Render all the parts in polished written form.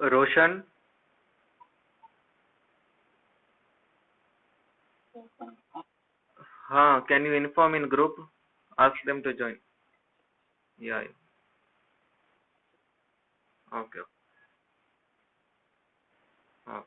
Roshan, can you inform in group? Ask them to join. Yeah. Okay. Okay.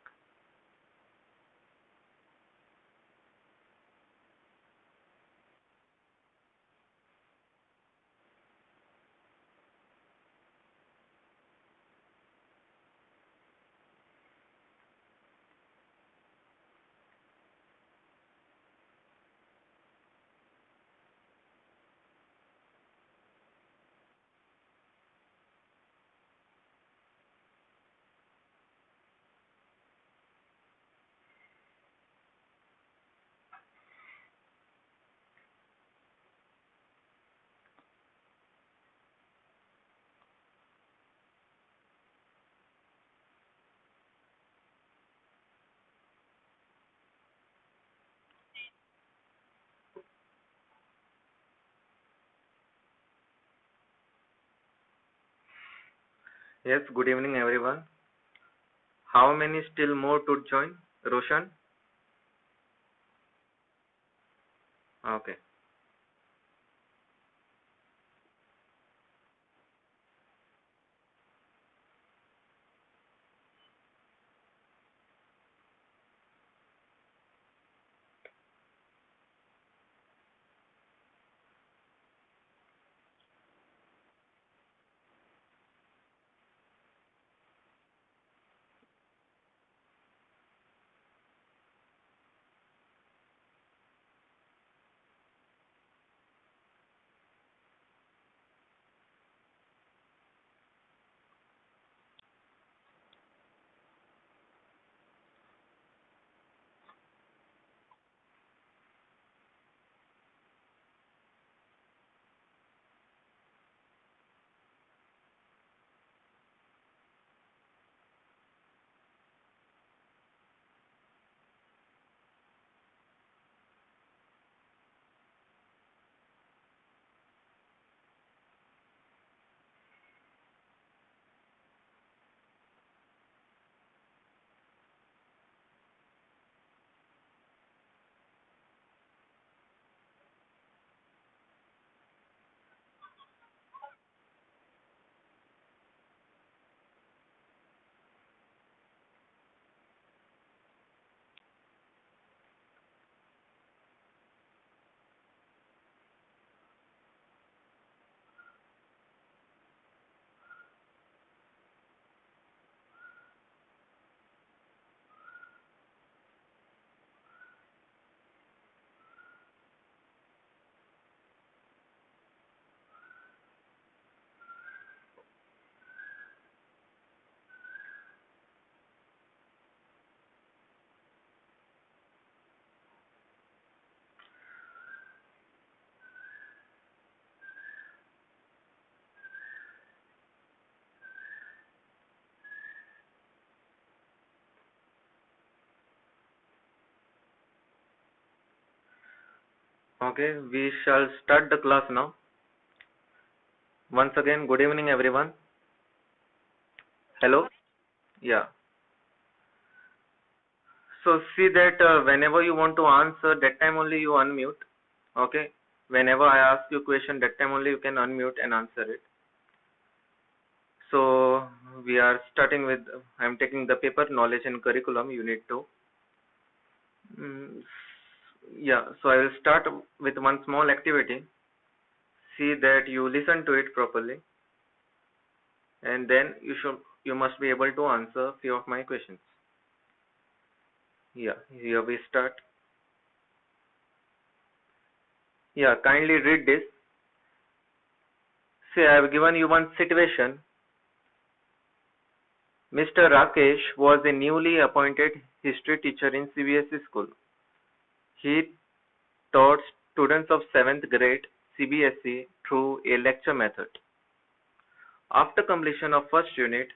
Yes. Good evening, everyone. How many still more to join? Roshan. Okay. Okay. We shall start the class now. Once again, good evening, everyone. Hello. Yeah. So see that whenever you want to answer, that time only you unmute. Okay. Whenever I ask you question, that time only you can unmute and answer it. So we are starting with, I'm taking the paper knowledge and curriculum unit 2. Mm, yeah, so I will start with one small activity. See that you listen to it properly, and then you must be able to answer few of my questions. Yeah, here we start. Yeah, kindly read this. See, I have given you one situation. Mr. Rakesh was a newly appointed history teacher in CBSE school. He taught students of 7th grade CBSE through a lecture method. After completion of first unit,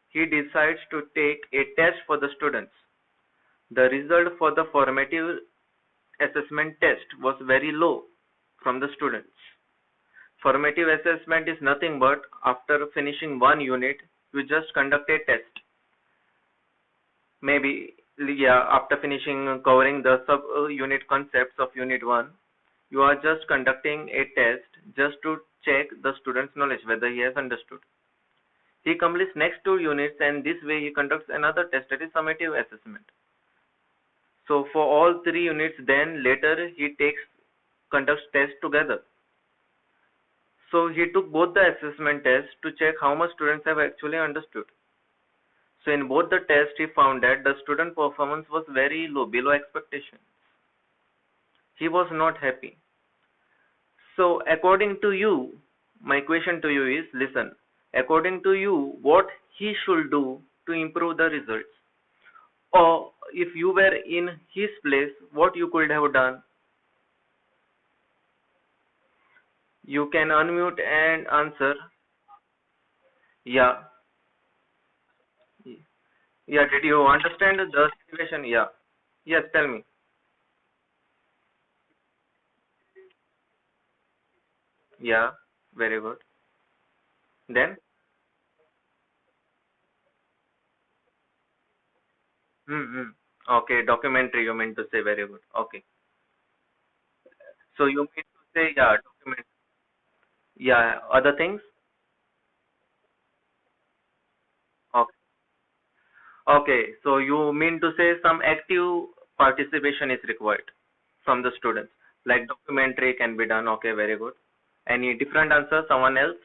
he decides to take a test for the students. The result for the formative assessment test was very low from the students. Formative assessment is nothing but after finishing one unit, you just conduct a test maybe, yeah, after finishing covering the sub unit concepts of unit 1, you are just conducting a test just to check the student's knowledge whether he has understood. He completes next 2 units, and this way he conducts another test, that is summative assessment. So for all 3 units, then later he takes conducts tests together. So he took both the assessment tests to check how much students have actually understood. So in both the tests, he found that the student performance was very low, below expectation. He was not happy. So according to you, my question to you is, listen, according to you, what he should do to improve the results? Or if you were in his place, what you could have done? You can unmute and answer. Yeah. Yeah, did you understand the situation? Yeah. Yes, tell me. Yeah, very good. Then? Hmm. Okay, documentary you meant to say, very good. Okay. So you mean to say, yeah, document. Yeah, other things? Okay. Okay, so you mean to say some active participation is required from the students. Like documentary can be done. Okay, very good. Any different answer? Someone else?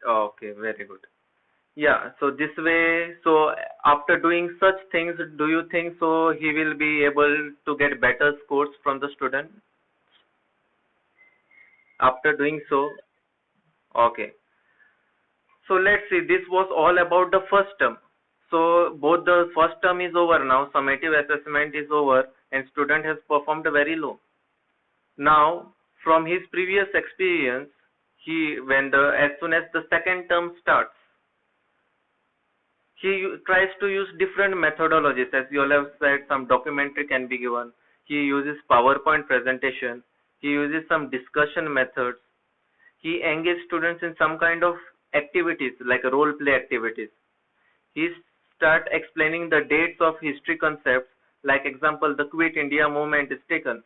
Oh, okay, very good. Yeah, so this way, so after doing such things, do you think so he will be able to get better scores from the student after doing so? Okay. So let's see, this was all about the first term. So both the first term is over now, summative assessment is over, and student has performed very low. Now, from his previous experience, as soon as the second term starts, he tries to use different methodologies. As you all have said, some documentary can be given. He uses PowerPoint presentation. He uses some discussion methods. He engages students in some kind of activities like role play activities. He start explaining the dates of history concepts. Like example, the Quit India movement is taken.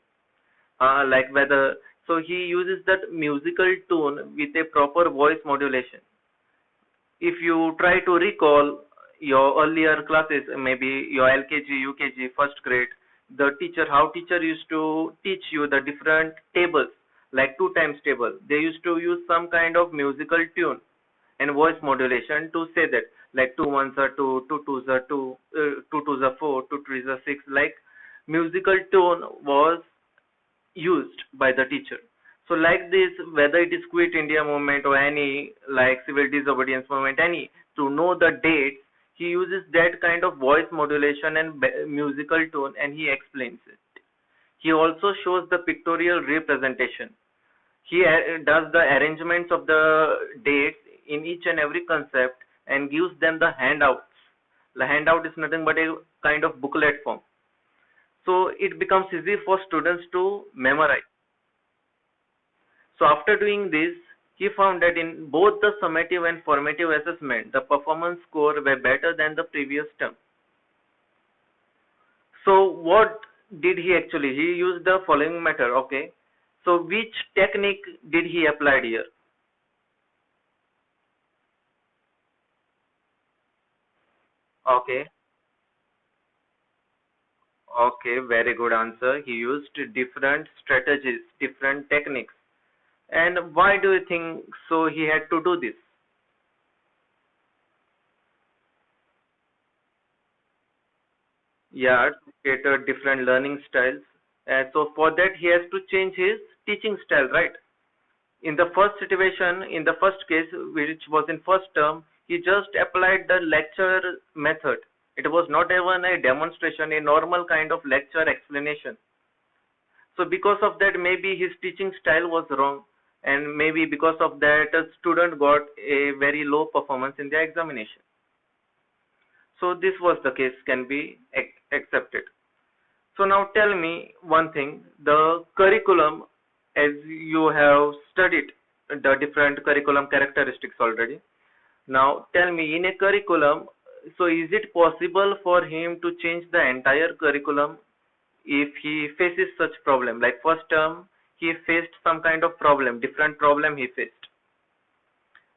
Like whether, so he uses that musical tone with a proper voice modulation. If you try to recall your earlier classes, maybe your LKG, UKG, first grade, the teacher, how teacher used to teach you the different tables, like two times table. They used to use some kind of musical tune and voice modulation to say that, like two ones are two, two twos are two, two twos are four, two threes are six. Like musical tone was used by the teacher. So like this, whether it is Quit India movement or any like civil disobedience movement, any, to know the dates, he uses that kind of voice modulation and musical tone, and he explains it. He also shows the pictorial representation. He does the arrangements of the dates in each and every concept and gives them the handouts. The handout is nothing but a kind of booklet form. So it becomes easy for students to memorize. So after doing this, he found that in both the summative and formative assessment, the performance score were better than the previous term. So what did he actually? He used the following method. Okay. So which technique did he apply here? Okay. Okay, very good answer. He used different strategies, different techniques. And why do you think so he had to do this? Yeah, to cater different learning styles. So for that he has to change his teaching style, right? In the first situation, in the first case, which was in first term, he just applied the lecture method. It was not even a demonstration, a normal kind of lecture explanation. So because of that, maybe his teaching style was wrong, and maybe because of that, a student got a very low performance in the examination. So this was the case can be accepted. So now tell me one thing, the curriculum, as you have studied the different curriculum characteristics already. Now tell me, in a curriculum, so is it possible for him to change the entire curriculum if he faces such problem? Like first term, he faced some kind of problem, different problem he faced.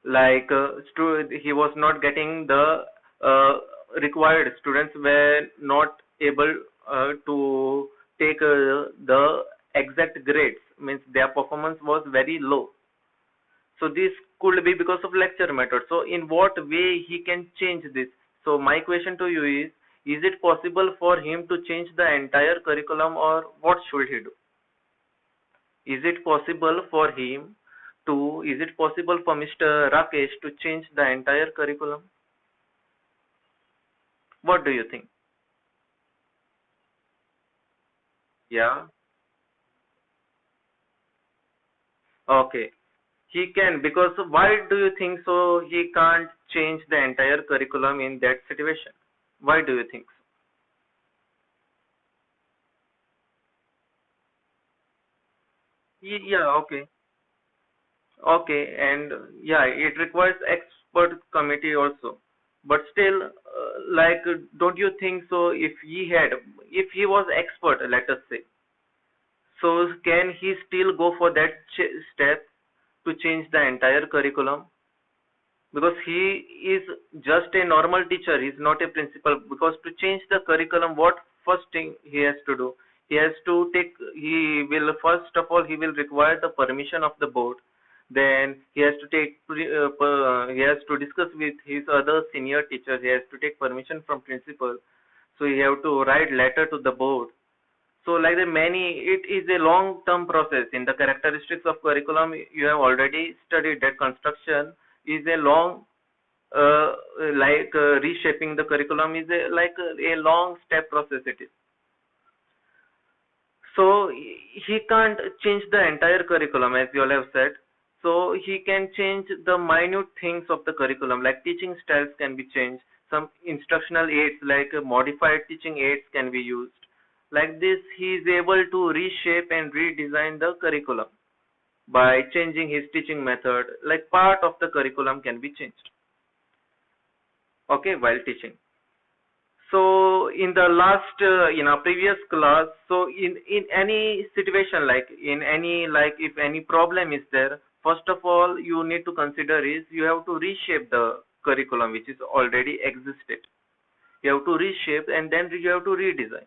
Like he was not getting the required, students were not able to take the exact grades, means their performance was very low. So this could be because of lecture method. So in what way he can change this? So my question to you is it possible for him to change the entire curriculum, or what should he do? Is it possible for him is it possible for Mr. Rakesh to change the entire curriculum? What do you think? Yeah. Okay. He can, because why do you think so he can't change the entire curriculum in that situation? Why do you think so? Yeah, okay. Okay, and yeah, it requires expert committee also. But still, like, don't you think so if he was expert, let us say, so can he still go for that step to change the entire curriculum? Because he is just a normal teacher, he's not a principal. Because to change the curriculum, what first thing he has to do, he will first of all he will require the permission of the board. Then he has to he has to discuss with his other senior teachers, he has to take permission from principal. So he have to write letter to the board. So like the many, it is a long term process. In the characteristics of curriculum, you have already studied that construction is a long, reshaping the curriculum is a long step process it is. So he can't change the entire curriculum, as you all have said. So he can change the minute things of the curriculum, like teaching styles can be changed. Some instructional aids, like modified teaching aids, can be used. Like this, he is able to reshape and redesign the curriculum by changing his teaching method. Like part of the curriculum can be changed. Okay, while teaching. So in the last, in our previous class, so in any situation, like in any, like if any problem is there, first of all you need to consider is you have to reshape the curriculum which is already existed. You have to reshape and then you have to redesign.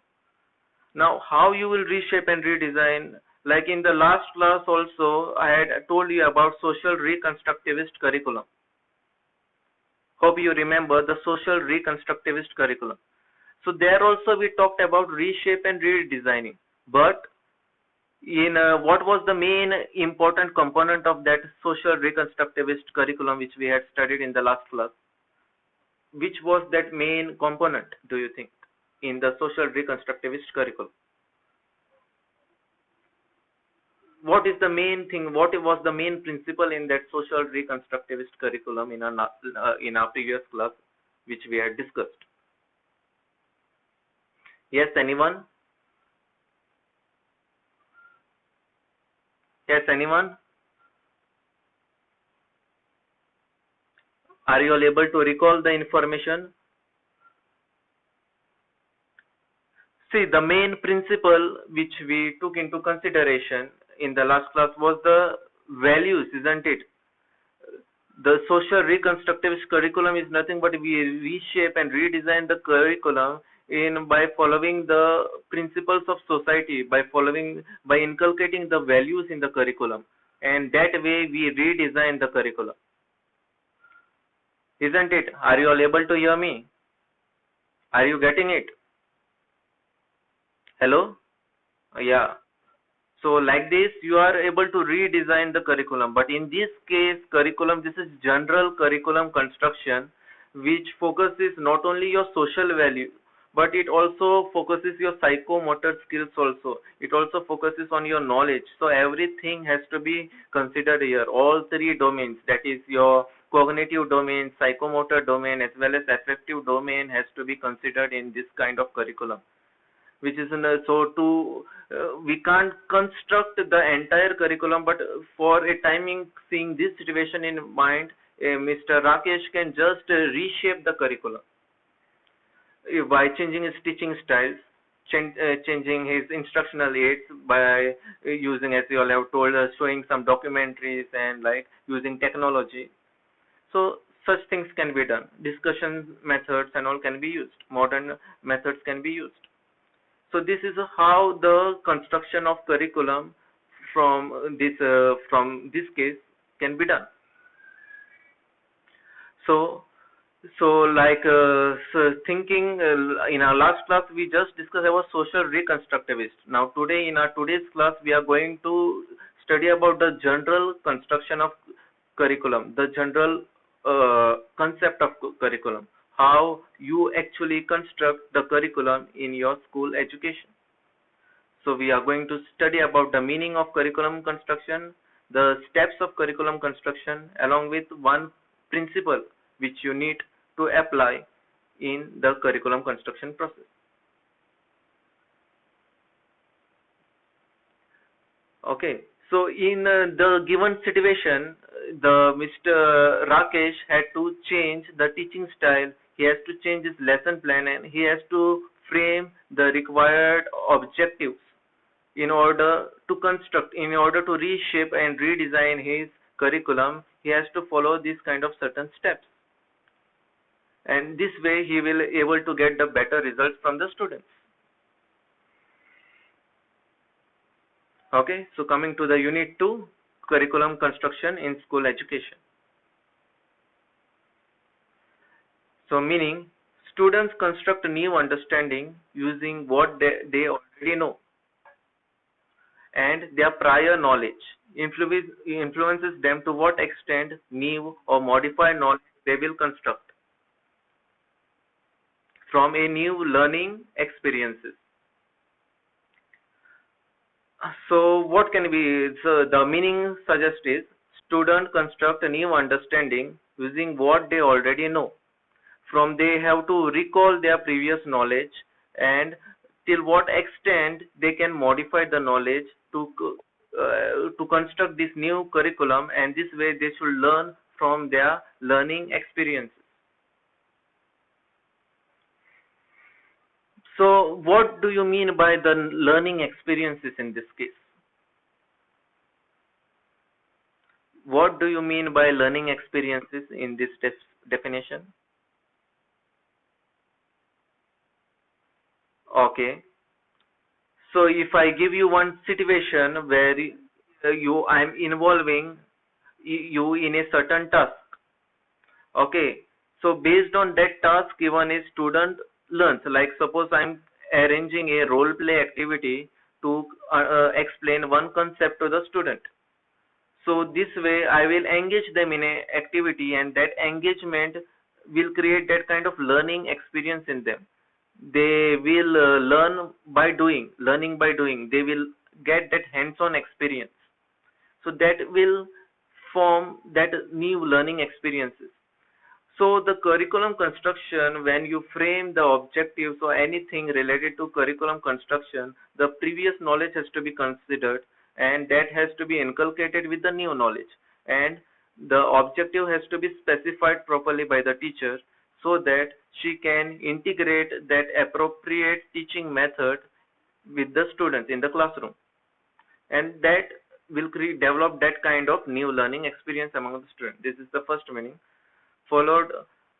Now how you will reshape and redesign? Like in the last class also, I had told you about social reconstructivist curriculum. Hope you remember the social reconstructivist curriculum. So there also we talked about reshape and redesigning. But in what was the main important component of that social reconstructivist curriculum which we had studied in the last class? Which was that main component, do you think, in the social reconstructivist curriculum? What is the main thing? What was the main principle in that social reconstructivist curriculum in our previous class, which we had discussed? Yes, anyone? Yes, anyone? Are you all able to recall the information? See, the main principle which we took into consideration in the last class was the values, isn't it? The social reconstructivist curriculum is nothing but we reshape and redesign the curriculum in by following the principles of society, by inculcating the values in the curriculum, and that way we redesign the curriculum, isn't it? Are you all able to hear me? Are you getting it? Hello? Yeah. So like this, you are able to redesign the curriculum. But in this case, curriculum, this is general curriculum construction, which focuses not only your social value, but it also focuses your psychomotor skills also. It also focuses on your knowledge. So everything has to be considered here. All three domains, that is your cognitive domain, psychomotor domain, as well as affective domain has to be considered in this kind of curriculum, which is in a, so to we can't construct the entire curriculum, but for a timing, seeing this situation in mind, Mr. Rakesh can just reshape the curriculum by changing his teaching styles, changing his instructional aids by using, as you all have told us, showing some documentaries and like using technology. So such things can be done. Discussion methods and all can be used. Modern methods can be used. So this is how the construction of curriculum from this case can be done. So thinking in our last class we just discussed about social reconstructivist. Now today in our today's class we are going to study about the general construction of curriculum, the general concept of curriculum, how you actually construct the curriculum in your school education. So we are going to study about the meaning of curriculum construction, the steps of curriculum construction, along with one principle which you need to apply in the curriculum construction process. Okay, so in the given situation, the Mr. Rakesh had to change the teaching style. He has to change his lesson plan and he has to frame the required objectives in order to construct, in order to reshape and redesign his curriculum. He has to follow these kind of certain steps. And this way he will able to get the better results from the students. Okay, so coming to the unit 2, curriculum construction in school education. So meaning students construct a new understanding using what they already know and their prior knowledge influences them to what extent new or modified knowledge they will construct from a new learning experiences. So what can be, so the meaning suggest is student construct a new understanding using what they already know. From they have to recall their previous knowledge and till what extent they can modify the knowledge to construct this new curriculum, and this way they should learn from their learning experiences. So what do you mean by the learning experiences in this case? What do you mean by learning experiences in this definition? Okay. So if I give you one situation where I'm involving you in a certain task. Okay. So based on that task given, a student learns. Like suppose I'm arranging a role play activity to explain one concept to the student. So this way I will engage them in a activity, and that engagement will create that kind of learning experience in them. They will learning by doing. They will get that hands-on experience. So that will form that new learning experiences. So the curriculum construction, when you frame the objectives or anything related to curriculum construction, the previous knowledge has to be considered, and that has to be inculcated with the new knowledge, and the objective has to be specified properly by the teacher so that she can integrate that appropriate teaching method with the students in the classroom, and that will develop that kind of new learning experience among the students. This is the first meaning. Followed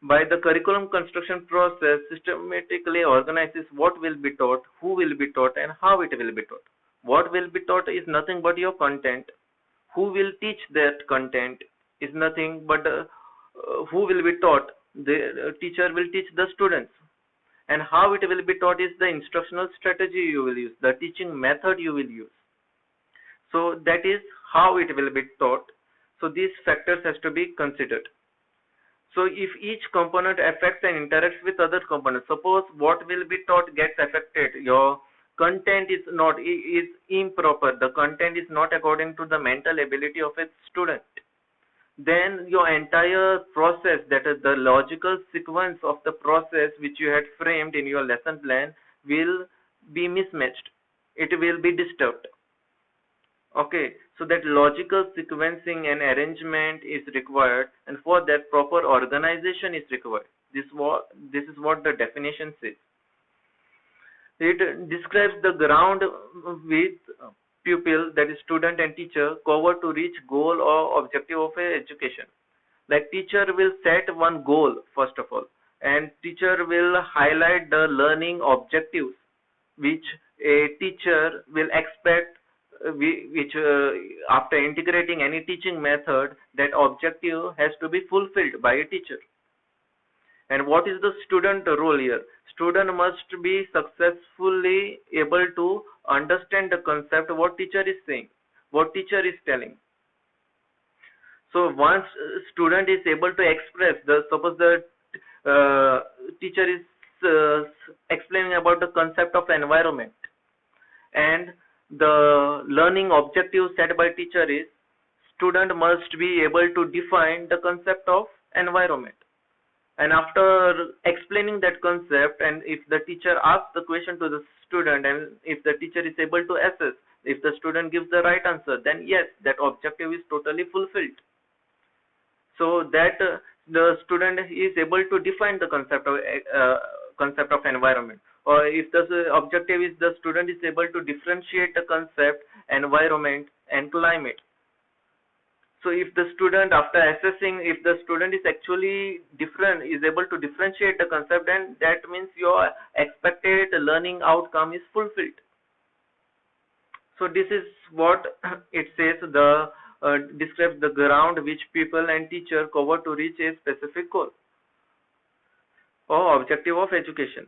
by the curriculum construction process systematically organizes what will be taught, who will be taught, and how it will be taught. What will be taught is nothing but your content. Who will teach that content is nothing but who will be taught. The teacher will teach the students. And how it will be taught is the instructional strategy you will use, the teaching method you will use. So that is how it will be taught. So these factors has to be considered. So if each component affects and interacts with other components, suppose what will be taught gets affected, your content is improper, the content is not according to the mental ability of a student, then your entire process, that is the logical sequence of the process which you had framed in your lesson plan, will be mismatched. It will be disturbed. Okay, so that logical sequencing and arrangement is required, and for that proper organization is required. This is what the definition says. It describes the ground with pupil, that is student and teacher, cover to reach goal or objective of a education. Like teacher will set one goal first of all, and teacher will highlight the learning objectives which a teacher will expect, which after integrating any teaching method, that objective has to be fulfilled by a teacher. And what is the student role here? Student must be successfully able to understand the concept, what teacher is saying, what teacher is telling. So once student is able to express, suppose the teacher is explaining about the concept of environment, and the learning objective set by teacher is student must be able to define the concept of environment. And after explaining that concept, and if the teacher asks the question to the student, and if the teacher is able to assess, if the student gives the right answer, then yes, that objective is totally fulfilled. So that the student is able to define the concept of environment. Or if the objective is the student is able to differentiate the concept environment and climate. So if the student, after assessing, if the student is actually is able to differentiate the concept, then that means your expected learning outcome is fulfilled. So this is what it says, the describes the ground which people and teacher cover to reach a specific goal or objective of education.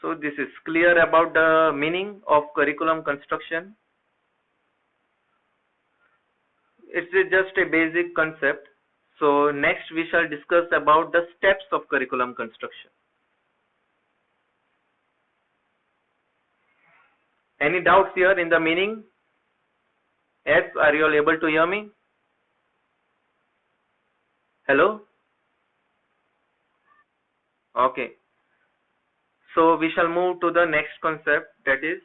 So this is clear about the meaning of curriculum construction. It's just a basic concept. So next we shall discuss about the steps of curriculum construction. Any doubts here in the meaning? Yes, are you all able to hear me? Hello? Okay. So we shall move to the next concept, that is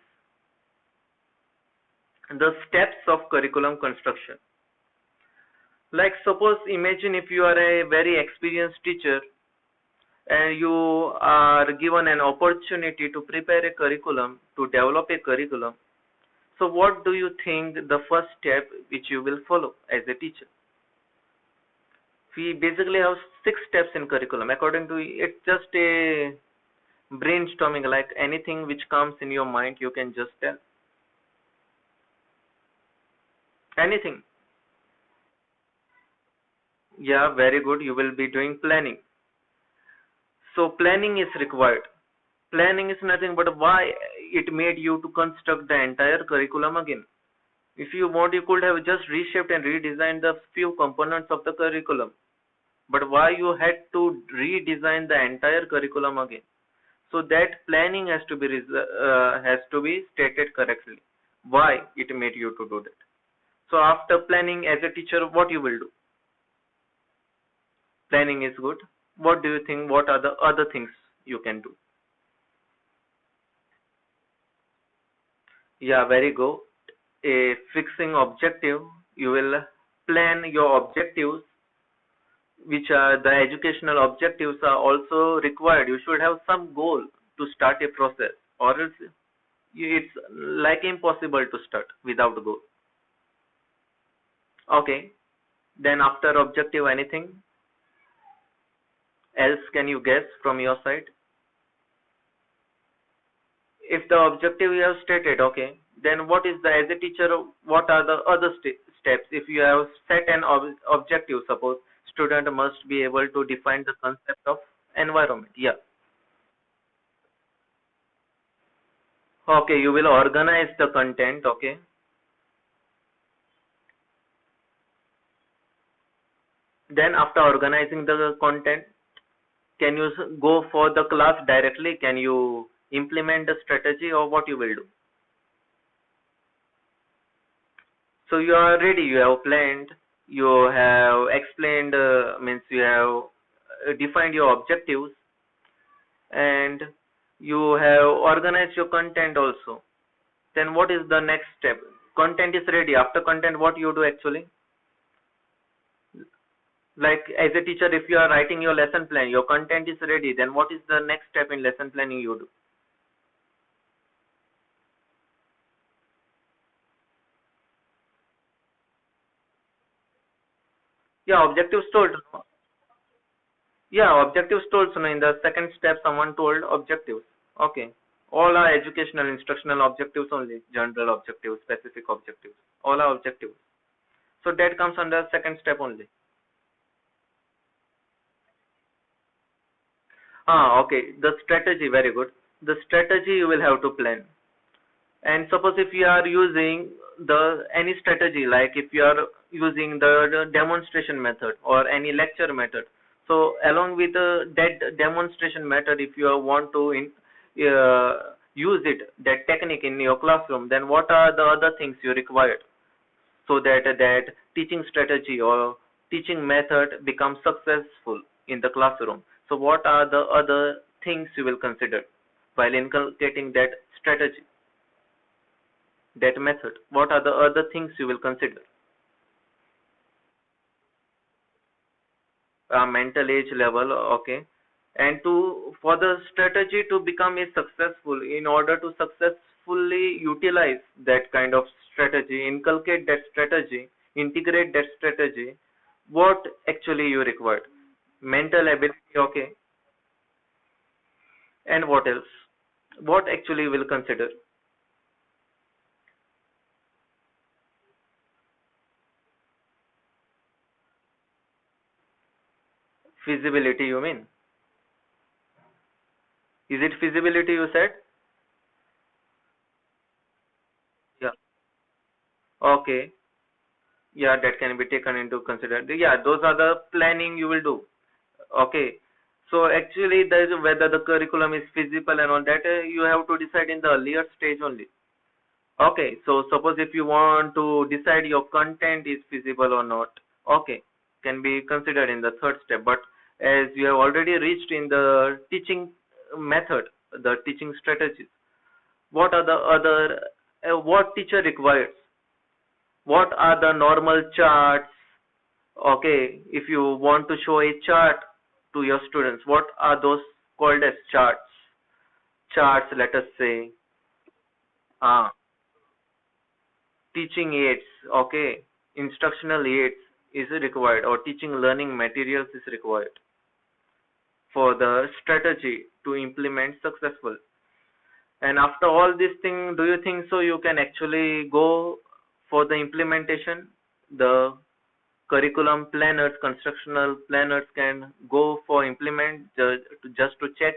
the steps of curriculum construction. Like suppose, imagine if you are a very experienced teacher and you are given an opportunity to prepare a curriculum, to develop a curriculum. So what do you think the first step which you will follow as a teacher? We basically have 6 steps in curriculum. According to it's just a brainstorming, like anything which comes in your mind you can just tell. Anything. Yeah, very good. You will be doing planning. So planning is required. Planning is nothing but why it made you to construct the entire curriculum again. If you want, you could have just reshaped and redesigned the few components of the curriculum. But why you had to redesign the entire curriculum again? So that planning has to be stated correctly. Why it made you to do that? So after planning, as a teacher, what you will do? Planning is good. What do you think? What are the other things you can do? Yeah, very good. A fixing objective. You will plan your objectives, which are the educational objectives are also required. You should have some goal to start a process, or else it's like impossible to start without a goal. Okay. Then after objective, anything else can you guess from your side? If the objective you have stated, okay, then what is the, as a teacher, what are the other steps? If you have set an objective, suppose student must be able to define the concept of environment. Yeah. Okay, you will organize the content. Okay. Then after organizing the content, can you go for the class directly? Can you implement the strategy, or what you will do? So you are ready, you have planned, you have explained, means you have defined your objectives, and you have organized your content also. Then what is the next step? Content is ready. After content, what you do actually? Like as a teacher, if you are writing your lesson plan, your content is ready, then what is the next step in lesson planning you do? Yeah, objectives told. No? Yeah, objectives told. So in the second step, someone told objectives. Okay. All are educational, instructional objectives only. General objectives, specific objectives. All are objectives. So that comes under second step only. Okay. The strategy, very good. The strategy you will have to plan. And suppose if you are using the any strategy, like if you are using the demonstration method or any lecture method, so along with that demonstration method, if you want to use it, that technique in your classroom, then what are the other things you require so that that teaching strategy or teaching method becomes successful in the classroom? So what are the other things you will consider while inculcating that strategy, that method? What are the other things you will consider? Mental age level, okay. And to for the strategy to become a successful, in order to successfully utilize that kind of strategy, inculcate that strategy, integrate that strategy, what actually you required? Mental ability, okay. And what else? What actually you will consider? Feasibility, you mean? Is it feasibility you said? Yeah. Okay. Yeah, that can be taken into consideration. Yeah, those are the planning you will do. Okay. So actually, there is whether the curriculum is feasible and all that, you have to decide in the earlier stage only. Okay. So suppose if you want to decide your content is feasible or not, okay, can be considered in the third step. But as you have already reached in the teaching method, the teaching strategies, what are the other, what teacher requires? What are the normal charts? Okay, if you want to show a chart to your students, what are those called as charts? Charts, let us say, uh, teaching aids, okay, instructional aids is required, or teaching learning materials is required for the strategy to implement successful. And after all this thing, do you think so you can actually go for the implementation? The curriculum planners, constructional planners can go for implement just to check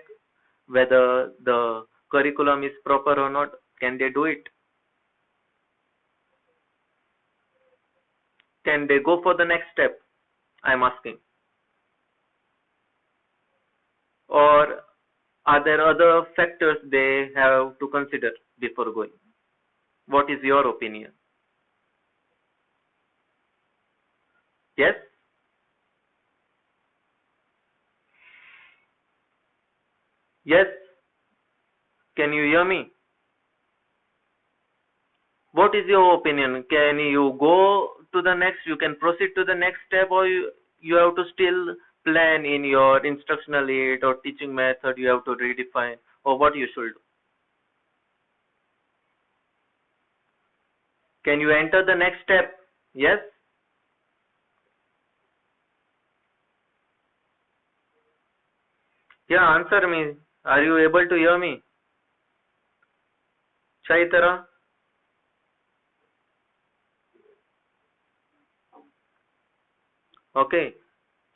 whether the curriculum is proper or not. Can they do it? Can they go for the next step? I'm asking. Or are there other factors they have to consider before going? What is your opinion? Yes? Yes? Can you hear me? What is your opinion? Can you go to the next, you can proceed to the next step, or you have to still plan in your instructional aid or teaching method, you have to redefine, or what you should do? Can you enter the next step? Yes? Yeah, answer me. Are you able to hear me? Chaitara? Okay.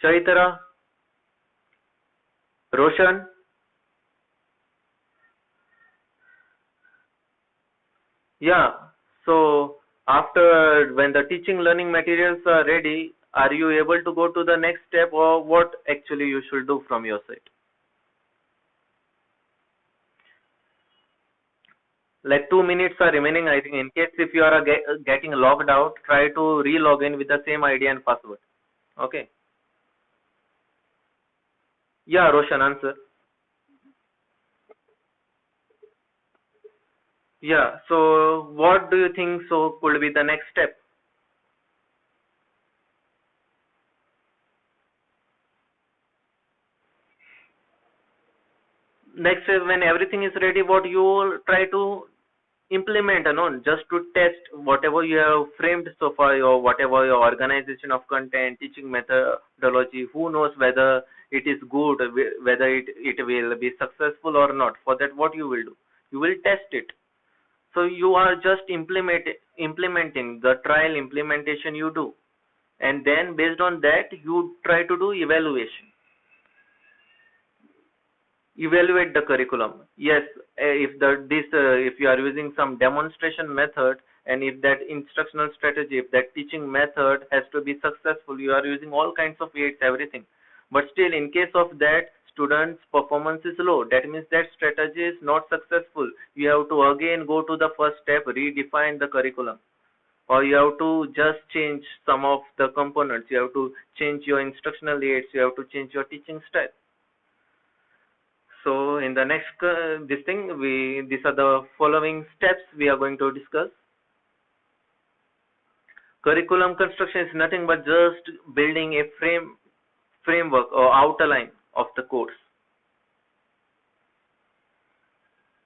Chaitara? Roshan? Yeah. So after when the teaching learning materials are ready, are you able to go to the next step, or what actually you should do from your side? Like 2 minutes are remaining. I think in case if you are getting logged out, try to re-log in with the same ID and password. Okay. Yeah, Roshan, answer. Yeah. So what do you think so could be the next step? Next is when everything is ready, what you will try to implement and just to test whatever you have framed so far, or whatever your organization of content, teaching methodology. Who knows whether it is good, whether it will be successful or not. For that, what you will do? You will test it. So you are just implementing the trial implementation you do, and then based on that you try to do evaluate the curriculum. Yes, if you are using some demonstration method, and if that instructional strategy, if that teaching method has to be successful, you are using all kinds of aids, everything. But still, in case of that, students' performance is low. That means that strategy is not successful. You have to again go to the first step, redefine the curriculum, or you have to just change some of the components. You have to change your instructional aids. You have to change your teaching style. So in the next this thing, these are the following steps we are going to discuss. Curriculum construction is nothing but just building a framework or outline of the course,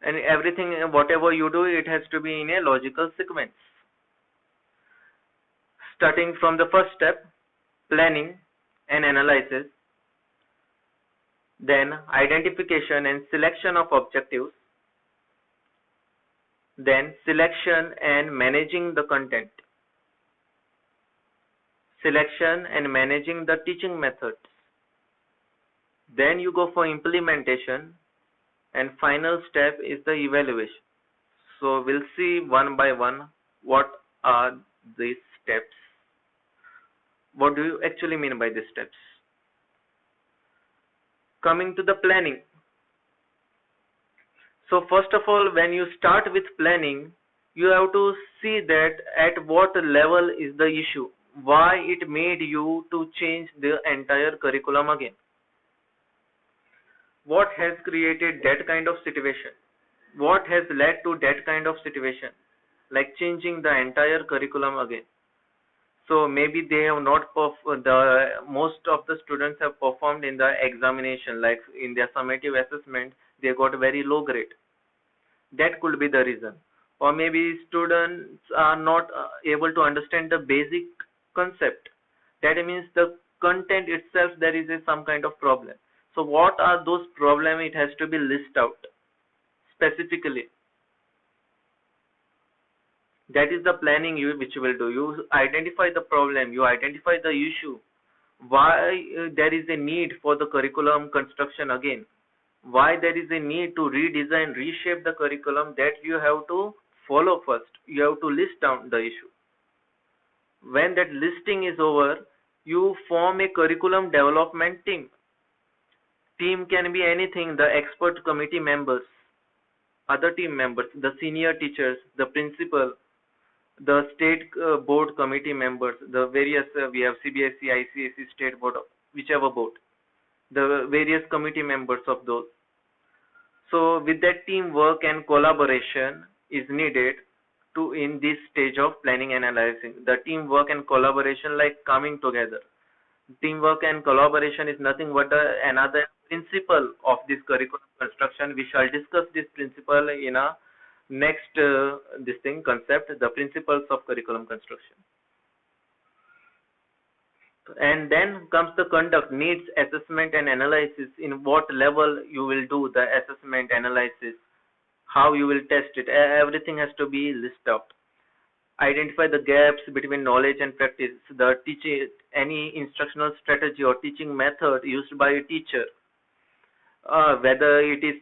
and everything whatever you do, it has to be in a logical sequence. Starting from the first step, planning and analysis, then identification and selection of objectives, then selection and managing the content, selection and managing the teaching methods. Then you go for implementation, and final step is the evaluation. So we'll see one by one what are these steps. What do you actually mean by these steps? Coming to the planning. So first of all, when you start with planning, you have to see that at what level is the issue, why it made you to change the entire curriculum again. What has created that kind of situation? What has led to that kind of situation? Like changing the entire curriculum again. So maybe they have not the most of the students have performed in the examination, like in their summative assessment, they got very low grade. That could be the reason. Or maybe students are not able to understand the basic concept. That means the content itself, there is some kind of problem. So what are those problems? It has to be listed out specifically. That is the planning which you will do. You identify the problem, you identify the issue, why there is a need for the curriculum construction again, why there is a need to redesign, reshape the curriculum. That you have to follow first. You have to list down the issue. When that listing is over, you form a curriculum development team. Team can be anything: the expert committee members, other team members, the senior teachers, the principal, the state board committee members, the various we have CBSE, ICSE, state board, whichever board, the various committee members of those. So with that, teamwork and collaboration is needed to in this stage of planning and analyzing. The teamwork and collaboration, like coming together. Teamwork and collaboration is nothing but another principle of this curriculum construction. We shall discuss this principle in a next this thing concept, the principles of curriculum construction. And then comes the conduct, needs assessment and analysis. In what level you will do the assessment analysis, how you will test it, everything has to be listed out. Identify the gaps between knowledge and practice, the teaching, any instructional strategy or teaching method used by a teacher, whether it is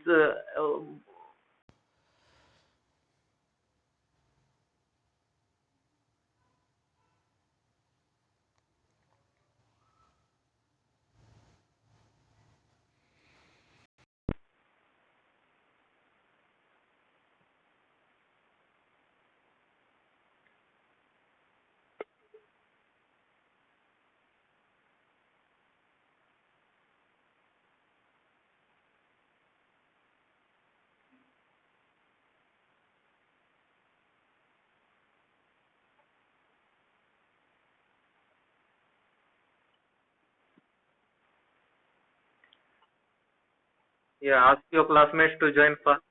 Yeah, ask your classmates to join fast.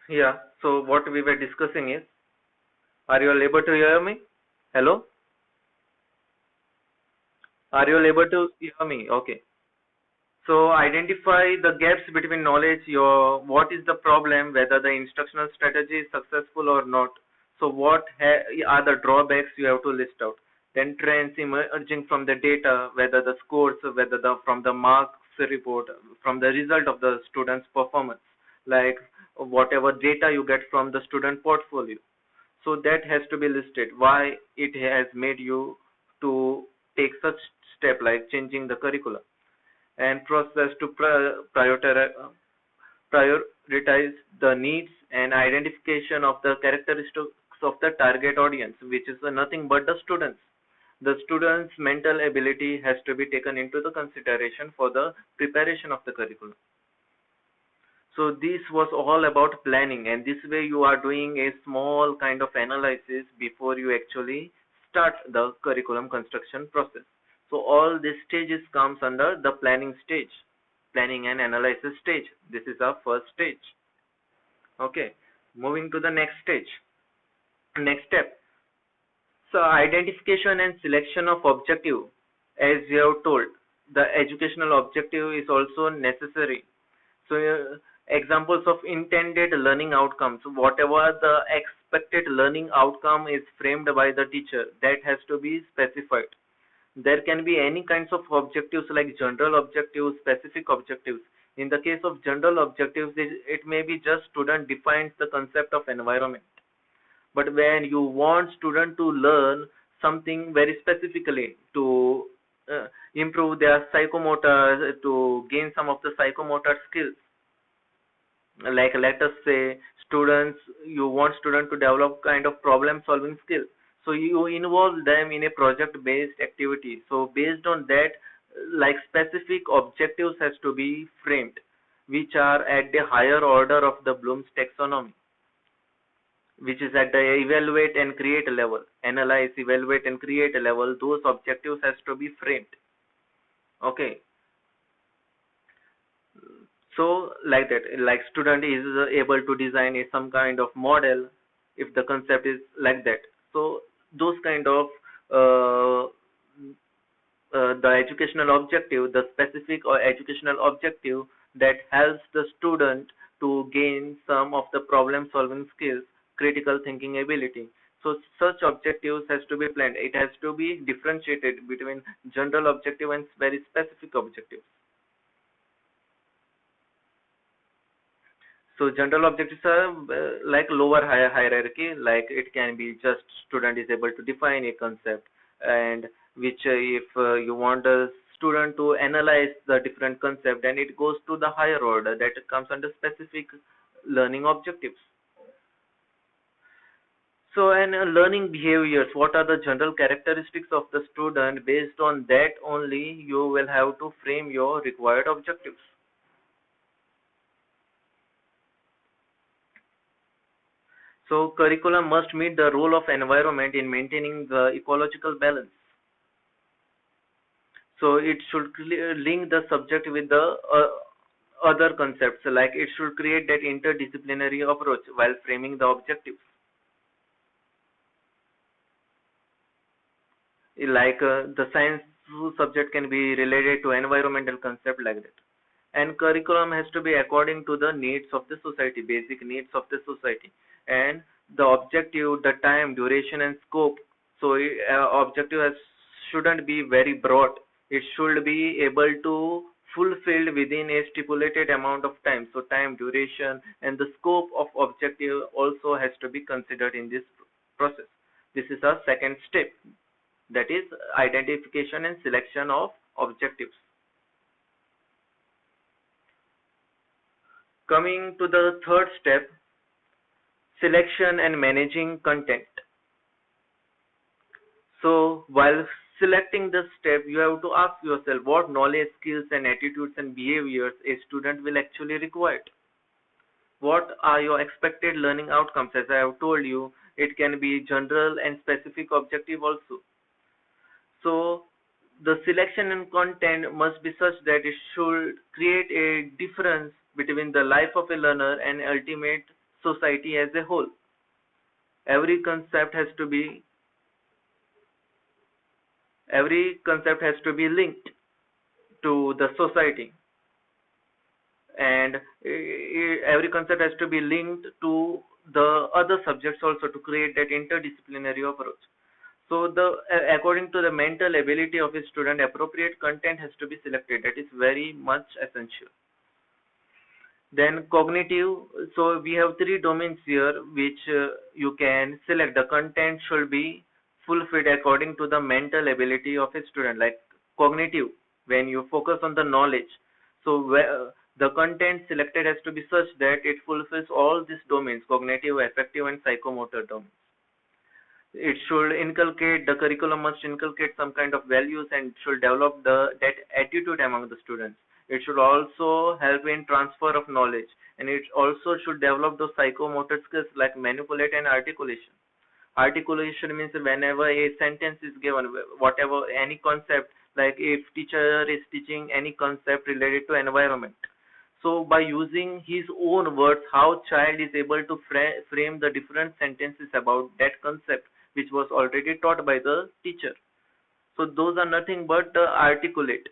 Yeah. So what we were discussing is, are you all able to hear me? Hello? Are you all able to hear me? Okay. So identify the gaps between knowledge, your what is the problem, whether the instructional strategy is successful or not. So what are the drawbacks you have to list out. Then trends emerging from the data, whether the scores, whether the from the marks report, from the result of the student's performance, like whatever data you get from the student portfolio. So that has to be listed. Why it has made you to take such step like changing the curriculum and process to prioritize the needs and identification of the characteristics of the target audience, which is nothing but the students. The students' mental ability has to be taken into the consideration for the preparation of the curriculum. So this was all about planning, and this way you are doing a small kind of analysis before you actually start the curriculum construction process. So all these stages comes under the planning stage, planning and analysis stage. This is our first stage. Okay, moving to the next stage. Next step. So identification and selection of objective, as you have told, the educational objective is also necessary. So examples of intended learning outcomes, whatever the expected learning outcome is framed by the teacher, that has to be specified. There can be any kinds of objectives like general objectives, specific objectives. In the case of general objectives, it may be just student defines the concept of environment. But when you want student to learn something very specifically to improve their psychomotor, to gain some of the psychomotor skills, like let us say students, you want student to develop kind of problem solving skill, so you involve them in a project based activity. So based on that, like specific objectives has to be framed, which are at the higher order of the Bloom's taxonomy, which is at the evaluate and create level, analyze, evaluate and create level. Those objectives has to be framed. Okay. So like that, like student is able to design some kind of model if the concept is like that. So those kind of uh, the educational objective, the specific or educational objective that helps the student to gain some of the problem solving skills, critical thinking ability. So such objectives has to be planned. It has to be differentiated between general objective and very specific objectives. So general objectives are like lower higher hierarchy, like it can be just student is able to define a concept, and which if you want a student to analyze the different concept, then it goes to the higher order that comes under specific learning objectives. So and learning behaviors, what are the general characteristics of the student? Based on that only you will have to frame your required objectives. So curriculum must meet the role of environment in maintaining the ecological balance. So it should link the subject with the other concepts, like it should create that interdisciplinary approach while framing the objectives. Like the science subject can be related to environmental concept like that. And curriculum has to be according to the needs of the society, basic needs of the society. And the objective, the time, duration and scope. So objective shouldn't be very broad. It should be able to fulfill within a stipulated amount of time. So time, duration and the scope of objective also has to be considered in this process. This is our second step, that is identification and selection of objectives. Coming to the third step, selection and managing content. So while selecting the step, you have to ask yourself what knowledge, skills and attitudes and behaviors a student will actually require. What are your expected learning outcomes? As I have told you, it can be general and specific objective also. So the selection and content must be such that it should create a difference between the life of a learner and ultimate society as a whole. Every concept has to be linked to the society, and every concept has to be linked to the other subjects also to create that interdisciplinary approach. So according to the mental ability of a student, appropriate content has to be selected. That is very much essential. Then cognitive. So we have three domains here which you can select. The content should be fulfilled according to the mental ability of a student. Like cognitive, when you focus on the knowledge. So the content selected has to be such that it fulfills all these domains: cognitive, affective and psychomotor domains. It should inculcate, the curriculum must inculcate some kind of values and should develop that attitude among the students. It should also help in transfer of knowledge, and it also should develop those psychomotor skills like manipulate and articulation. Articulation means whenever a sentence is given, whatever, any concept, like if teacher is teaching any concept related to environment. So by using his own words, how child is able to frame the different sentences about that concept which was already taught by the teacher. So those are nothing but articulate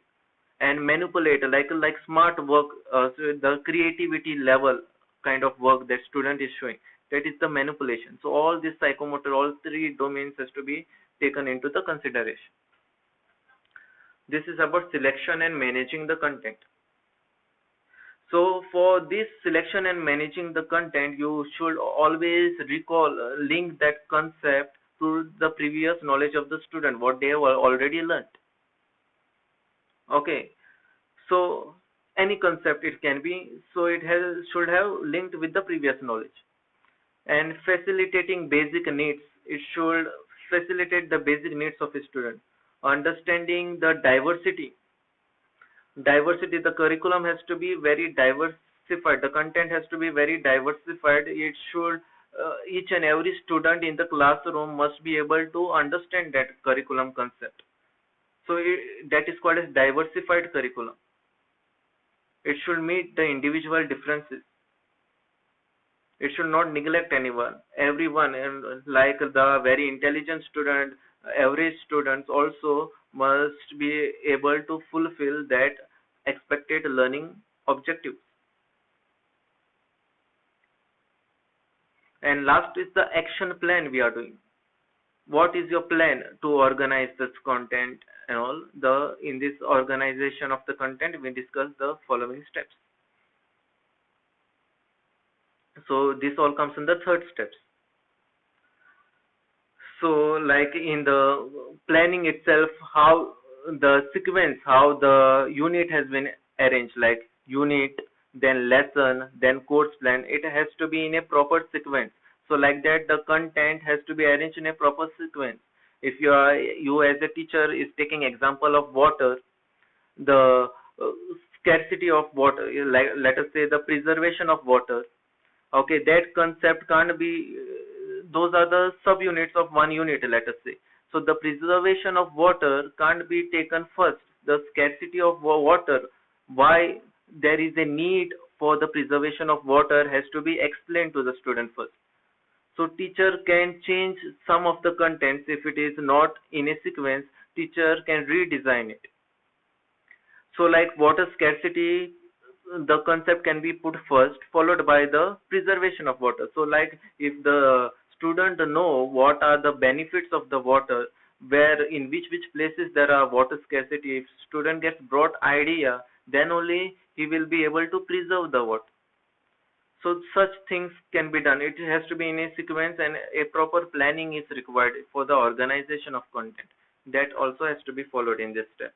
and manipulate, like smart work, so the creativity level kind of work that student is showing. That is the manipulation. So all this psychomotor, all three domains has to be taken into the consideration. This is about selection and managing the content. So for this selection and managing the content, you should always link that concept to the previous knowledge of the student, what they have already learned. Okay, so any concept it can be, so it should have linked with the previous knowledge. And facilitating basic needs, it should facilitate the basic needs of a student. Understanding the diversity, the curriculum has to be very diversified, the content has to be very diversified. It should each and every student in the classroom must be able to understand that curriculum concept. So that is called as diversified curriculum. It should meet the individual differences. It should not neglect everyone, and like the very intelligent student, average students also must be able to fulfill that expected learning objectives. And last is the action plan we are doing. What is your plan to organize this content and all? In this organization of the content, we discuss the following steps. So this all comes in the third steps. So like in the planning itself, how the sequence, how the unit has been arranged, like unit, then lesson, then course plan, it has to be in a proper sequence. So like that, the content has to be arranged in a proper sequence. If you as a teacher is taking example of water, the scarcity of water, like let us say the preservation of water. Okay, that concept can't be, those are the subunits of one unit, let us say. So the preservation of water can't be taken first. The scarcity of water, why there is a need for the preservation of water, has to be explained to the student first. So teacher can change some of the contents if it is not in a sequence. teacher can redesign it. So like water scarcity, the concept can be put first, followed by the preservation of water. So like if the student know what are the benefits of the water, where in which places there are water scarcity, if student gets broad idea, then only he will be able to preserve the water. So such things can be done. It has to be in a sequence, and a proper planning is required for the organization of content. That also has to be followed in this step.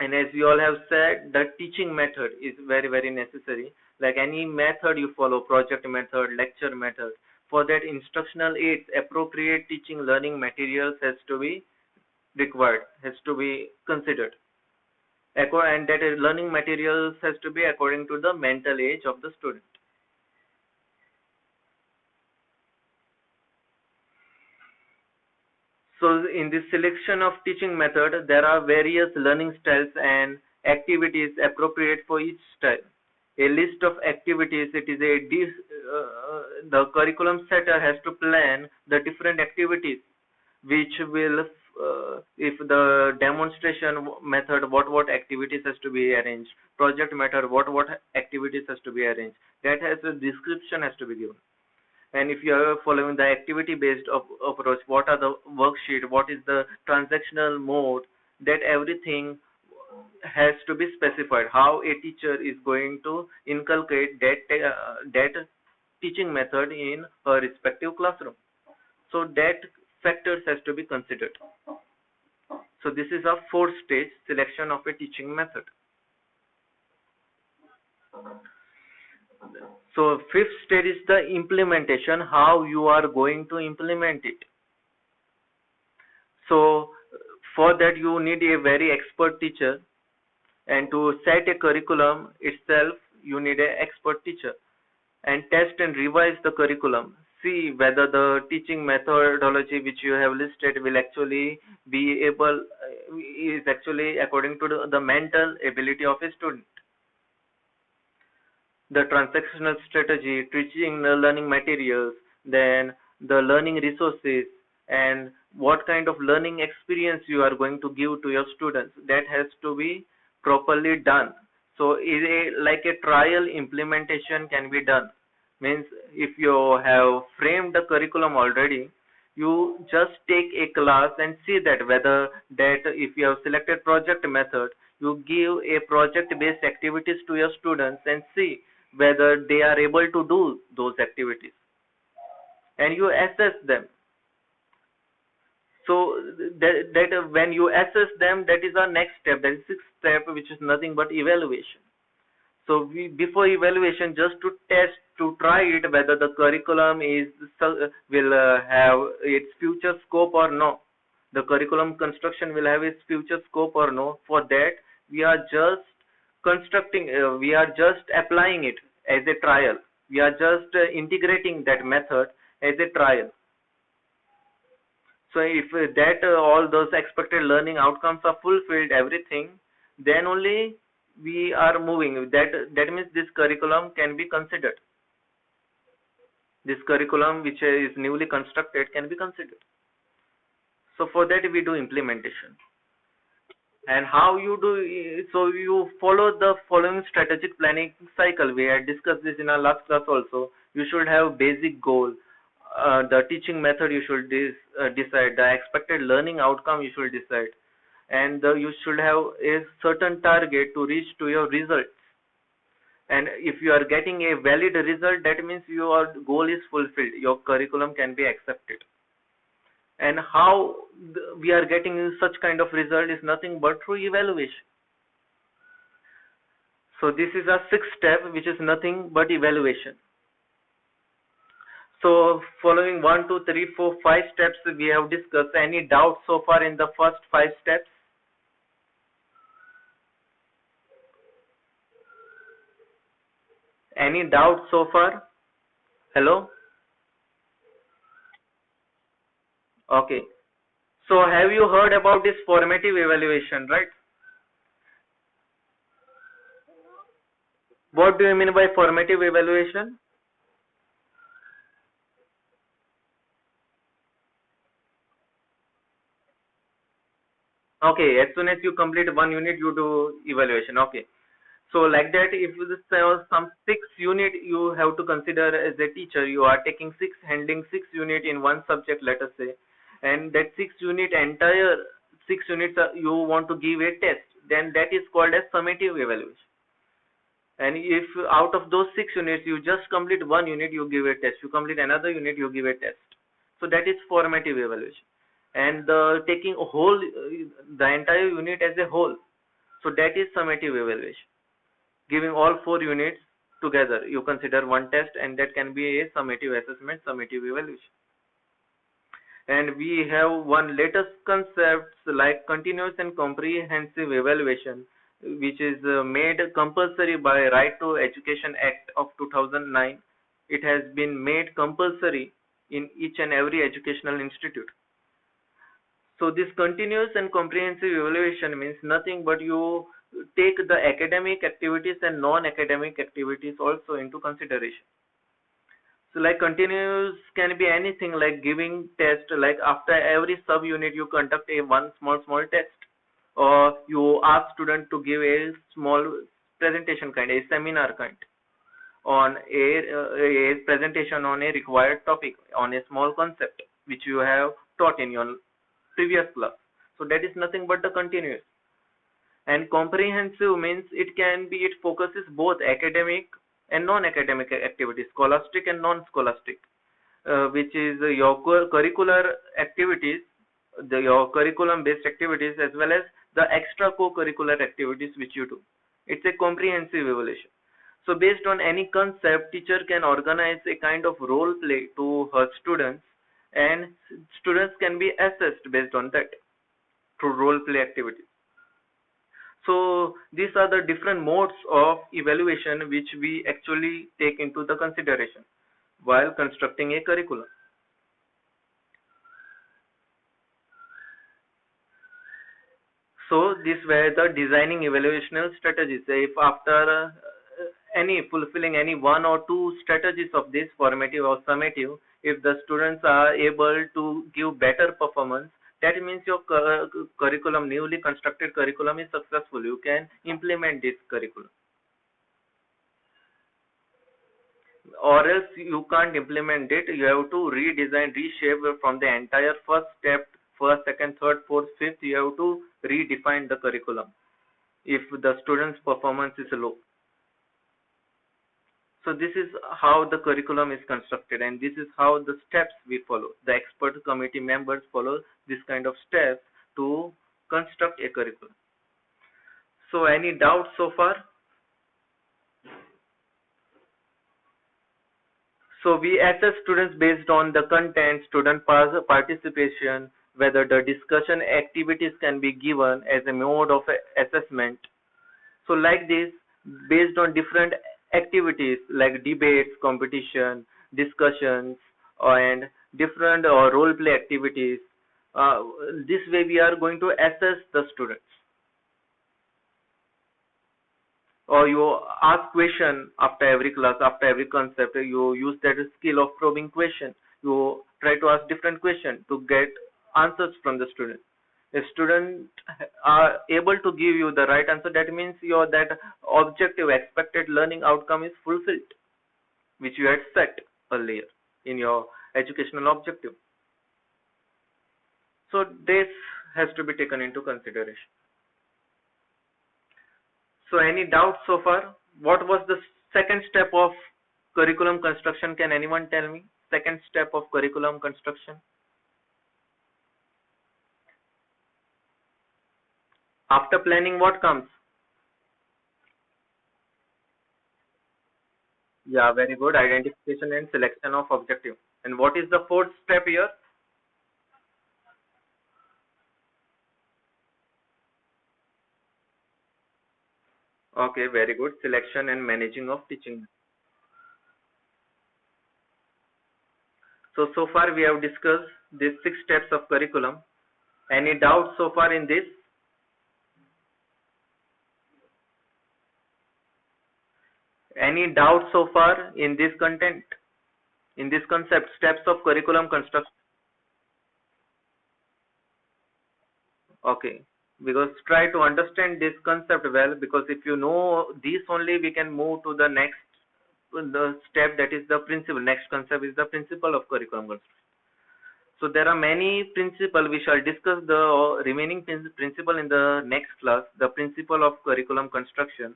And as we all have said, the teaching method is very, very necessary. Like any method you follow, project method, lecture method, for that instructional aids, appropriate teaching learning materials has to be required, has to be considered. And that learning materials has to be according to the mental age of the student. So in this selection of teaching method, there are various learning styles and activities appropriate for each style. A list of activities, it is the curriculum setter has to plan the different activities which will, if the demonstration method, what activities has to be arranged, project method, what activities has to be arranged. That has a description has to be given. And if you are following the activity based approach, what are the worksheet, what is the transactional mode, that everything has to be specified, how a teacher is going to inculcate that teaching method in her respective classroom. So that factors has to be considered. So this is a fourth stage, selection of a teaching method. So fifth stage is the implementation, how you are going to implement it. So for that you need a very expert teacher, and to set a curriculum itself you need an expert teacher, and test and revise the curriculum. See whether the teaching methodology which you have listed will actually be able, is actually according to the mental ability of a student. The transactional strategy, teaching the learning materials, then the learning resources, and what kind of learning experience you are going to give to your students, that has to be properly done. So like a trial implementation can be done. Means if you have framed the curriculum already, you just take a class and see that whether that if you have selected project method, you give a project based activities to your students and see whether they are able to do those activities, and you assess them. So that when you assess them, that is our next step, that is sixth step, which is nothing but evaluation. So before evaluation, just to test, to try it whether the curriculum will have its future scope or no, the curriculum construction will have its future scope or no. For that we are just constructing, we are just applying it as a trial, we are just integrating that method as a trial. So if that all those expected learning outcomes are fulfilled, everything, then only we are moving. That means this curriculum can be considered. This curriculum which is newly constructed can be considered. So for that we do implementation. And how you do, so you follow the following strategic planning cycle. We had discussed this in our last class also. You should have basic goal, the teaching method you should decide, the expected learning outcome you should decide, and you should have a certain target to reach to your results. And if you are getting a valid result, that means your goal is fulfilled, your curriculum can be accepted. And how we are getting such kind of result is nothing but through evaluation. So this is our sixth step, which is nothing but evaluation. So following 1, 2, 3, 4, 5 steps we have discussed. Any doubts so far in the first 5 steps? Any doubts so far? Hello? Okay. So have you heard about this formative evaluation, right? What do you mean by formative evaluation? Okay, as soon as you complete one unit, you do evaluation. Okay. So like that, if this some 6 unit you have to consider as a teacher, you are taking handling 6 unit in one subject, let us say, and that 6 unit entire 6 units you want to give a test, then that is called as summative evaluation. And if out of those 6 units you just complete one unit, you give a test. You complete another unit, you give a test. So that is formative evaluation. And taking a whole the entire unit as a whole, so that is summative evaluation. Giving all 4 units together, you consider one test, and that can be a summative assessment, summative evaluation. And we have one latest concepts like continuous and comprehensive evaluation, which is made compulsory by Right to Education Act of 2009. It has been made compulsory in each and every educational institute. So this continuous and comprehensive evaluation means nothing but you take the academic activities and non-academic activities also into consideration. So like continuous can be anything like giving test, like after every sub-unit you conduct a one small test, or you ask student to give a small presentation kind, a seminar kind on a presentation on a required topic, on a small concept which you have taught in your previous class. So that is nothing but the continuous. And comprehensive means it focuses both academic and non-academic activities, scholastic and non-scholastic, which is your curricular activities, your curriculum-based activities, as well as the extra co-curricular activities which you do. It's a comprehensive evaluation. So based on any concept, teacher can organize a kind of role play to her students, and students can be assessed based on that through role play activities. So these are the different modes of evaluation which we actually take into the consideration while constructing a curriculum. So these were the designing evaluational strategies. If after any fulfilling any one or two strategies of this formative or summative, if the students are able to give better performance, that means your curriculum, newly constructed curriculum, is successful. You can implement this curriculum. Or else you can't implement it. You have to redesign, reshape from the entire first step, first, second, third, fourth, fifth. You have to redefine the curriculum if the student's performance is low. So this is how the curriculum is constructed, and this is how the steps we follow. The expert committee members follow this kind of steps to construct a curriculum. So any doubts so far? So we assess students based on the content, student participation, whether the discussion activities can be given as a mode of assessment. So like this, based on different activities like debates, competition, discussions, and different role play activities, uh, this way we are going to assess the students. Or you ask question after every class, after every concept, you use that skill of probing question. You try to ask different question to get answers from the student. If student are able to give you the right answer, that means your that objective expected learning outcome is fulfilled, which you had set earlier in your educational objective. So this has to be taken into consideration. So any doubts so far? What was the second step of curriculum construction? Can anyone tell me? Second step of curriculum construction. After planning, what comes? Yeah, very good. Identification and selection of objective. And what is the fourth step here? Okay, very good. Selection and managing of teaching. So far we have discussed these 6 steps of curriculum. Any doubts so far in this? Any doubts so far in this content? In this concept, steps of curriculum construction? Okay, because try to understand this concept well, because if you know this only, we can move to the next the step, that is the principle. Next concept is the principle of curriculum construction. So there are many principles. We shall discuss the remaining principle in the next class, the principle of curriculum construction.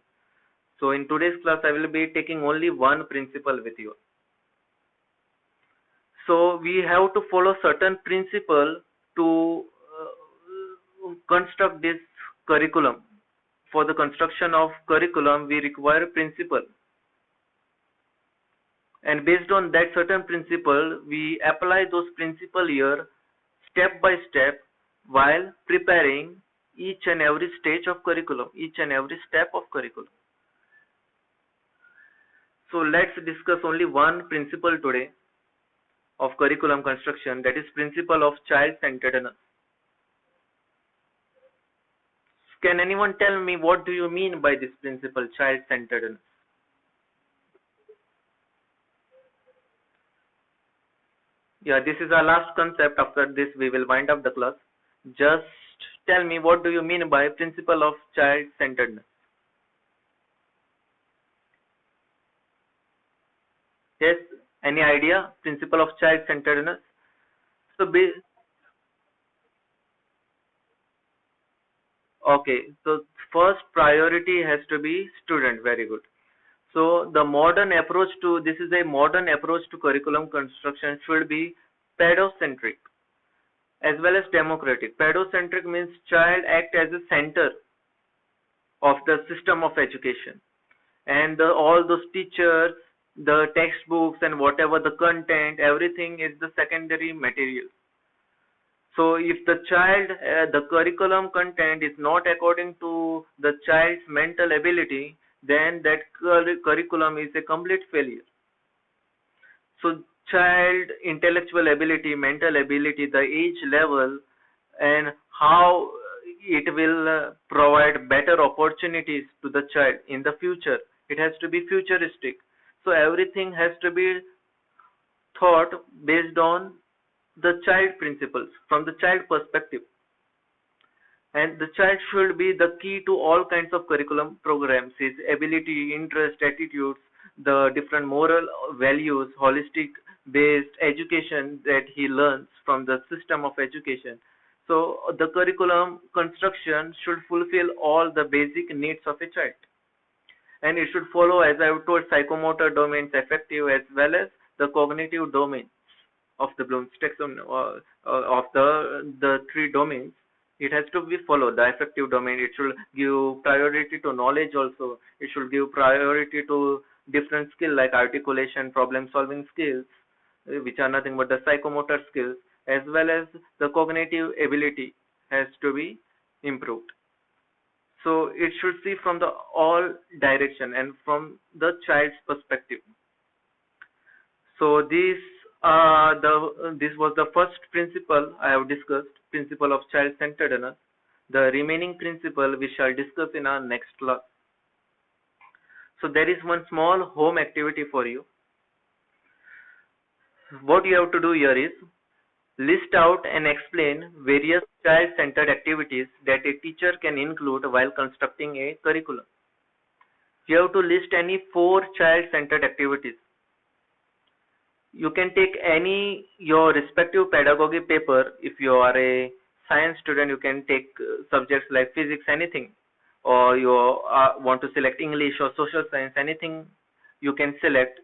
So in today's class, I will be taking only one principle with you. So we have to follow certain principle to construct this curriculum. For the construction of curriculum, we require principle. And based on that certain principle, we apply those principle here step by step while preparing each and every stage of curriculum, each and every step of curriculum. So let's discuss only one principle today of curriculum construction, that is principle of child-centeredness. Can anyone tell me what do you mean by this principle, child-centeredness? Yeah, this is our last concept. After this, we will wind up the class. Just tell me what do you mean by principle of child-centeredness? Yes, any idea? Principle of child-centeredness. So, okay. So first priority has to be student. Very good. So the modern approach to this is a modern approach to curriculum construction should be pedocentric as well as democratic. Pedocentric means child act as a center of the system of education, and all those teachers, the textbooks, and whatever the content, everything is the secondary material. So if the child, the curriculum content is not according to the child's mental ability, then that curriculum is a complete failure. So child intellectual ability, mental ability, the age level, and how it will provide better opportunities to the child in the future. It has to be futuristic. So everything has to be thought based on the child principles, from the child perspective. And the child should be the key to all kinds of curriculum programs, his ability, interest, attitudes, the different moral values, holistic based education that he learns from the system of education. So the curriculum construction should fulfill all the basic needs of a child. And it should follow, as I have told, psychomotor domains, affective, as well as the cognitive domains of the Bloom's taxonomy, of the three domains. It has to be followed. The affective domain, it should give priority to knowledge also. It should give priority to different skills like articulation, problem solving skills, which are nothing but the psychomotor skills, as well as the cognitive ability has to be improved. So it should see from the all direction and from the child's perspective. So this was the first principle I have discussed, principle of child-centeredness. The remaining principle we shall discuss in our next class. So there is one small home activity for you. What you have to do here is list out and explain various child-centered activities that a teacher can include while constructing a curriculum. You have to list any 4 child-centered activities. You can take any your respective pedagogy paper. If you are a science student, you can take subjects like physics, anything, or you want to select English or social science, anything you can select.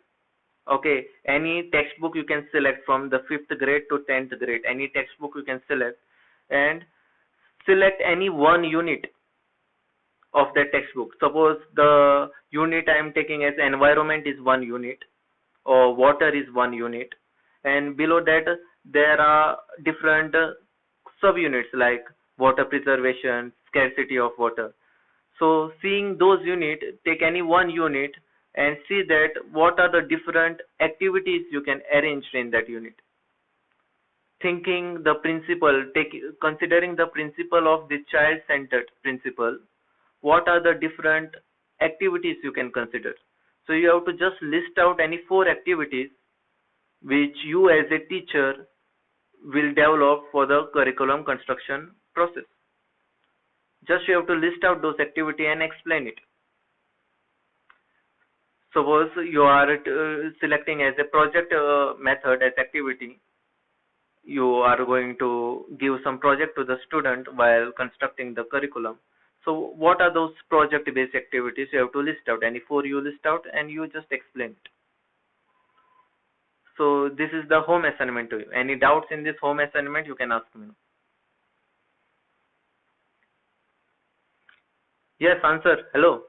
Okay, any textbook you can select from the 5th grade to 10th grade. Any textbook you can select, and select any one unit of that textbook. Suppose the unit I am taking as environment is one unit, or water is one unit, and below that there are different subunits like water preservation, scarcity of water. So seeing those units, take any one unit and see that what are the different activities you can arrange in that unit. Thinking the principle, considering the principle of the child-centered principle, what are the different activities you can consider? So you have to just list out any 4 activities which you as a teacher will develop for the curriculum construction process. Just you have to list out those activity and explain it. Suppose you are selecting as a project method as activity, you are going to give some project to the student while constructing the curriculum. So what are those project based activities? You have to list out any four, you list out and you just explain it. So this is the home assignment to you. Any doubts in this home assignment, you can ask me. Yes, answer. Hello.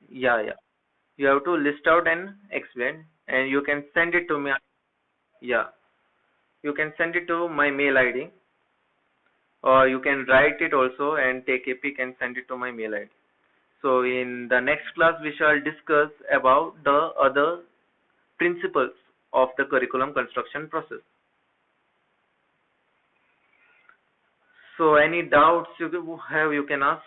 Yeah, yeah. You have to list out and explain, and you can send it to me. Yeah, you can send it to my mail ID, or you can write it also and take a pic and send it to my mail ID. So in the next class, we shall discuss about the other principles of the curriculum construction process. So any doubts you have, you can ask.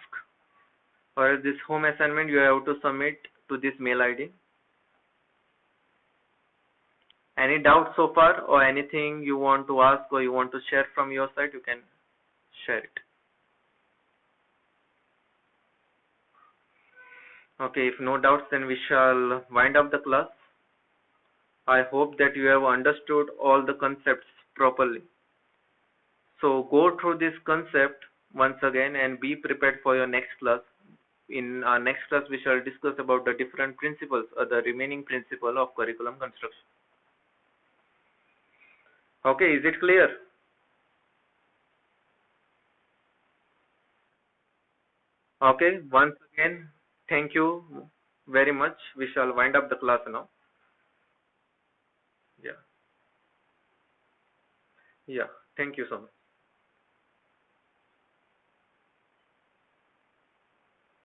Or this home assignment, you have to submit to this mail ID. Any doubts so far, or anything you want to ask or you want to share from your side, you can share it. Okay, if no doubts, then we shall wind up the class. I hope that you have understood all the concepts properly. So go through this concept once again and be prepared for your next class. In our next class, we shall discuss about the different principles or the remaining principle of curriculum construction. Okay, is it clear? Okay, once again, thank you very much. We shall wind up the class now. Yeah, yeah. Thank you so much.